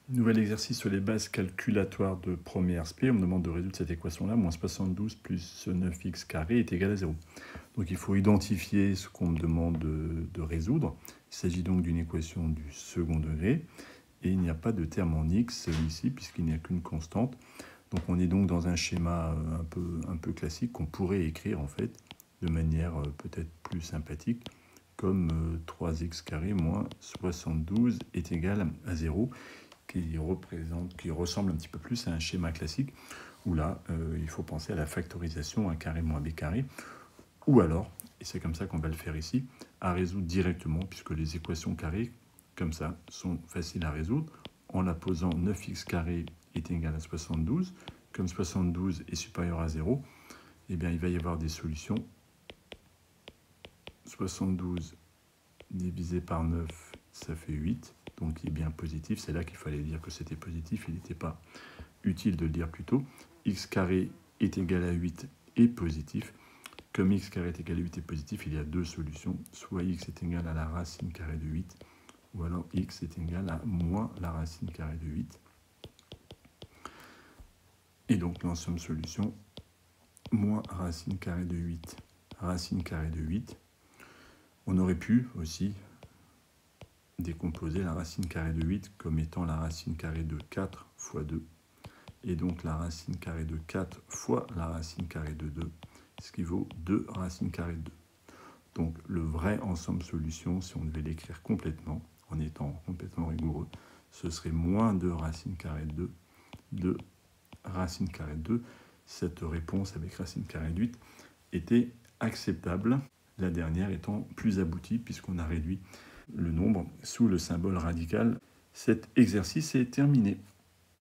Nouvel exercice sur les bases calculatoires de première SP. On me demande de résoudre cette équation-là. Moins 72 plus 9x carré est égal à 0. Donc il faut identifier ce qu'on me demande de résoudre. Il s'agit donc d'une équation du second degré. Et il n'y a pas de terme en x ici, puisqu'il n'y a qu'une constante. Donc on est donc dans un schéma un peu classique qu'on pourrait écrire en fait de manière peut-être plus sympathique, comme 3x carré moins 72 est égal à 0. Qui ressemble un petit peu plus à un schéma classique, où là, il faut penser à la factorisation a carré moins b carré, ou alors, et c'est comme ça qu'on va le faire ici, à résoudre directement, puisque les équations carrées, comme ça, sont faciles à résoudre, en la posant 9x carré est égal à 72, comme 72 est supérieur à 0, eh bien, il va y avoir des solutions. 72 divisé par 9, ça fait 8, donc il est bien positif. C'est là qu'il fallait dire que c'était positif, il n'était pas utile de le dire plus tôt. X carré est égal à 8 et positif. Comme x carré est égal à 8 et positif, il y a deux solutions. Soit x est égal à la racine carrée de 8, ou alors x est égal à moins la racine carrée de 8. Et donc l'ensemble solution, moins racine carrée de 8, racine carrée de 8. On aurait pu aussi décomposer la racine carrée de 8 comme étant la racine carrée de 4 fois 2. Et donc la racine carrée de 4 fois la racine carrée de 2, ce qui vaut 2 racines carrées de 2. Donc le vrai ensemble solution, si on devait l'écrire complètement, en étant complètement rigoureux, ce serait moins 2 racines carrées de 2, 2 racines carrées de 2. Cette réponse avec racine carrée de 8 était acceptable, la dernière étant plus aboutie puisqu'on a réduit le nombre sous le symbole radical. Cet exercice est terminé.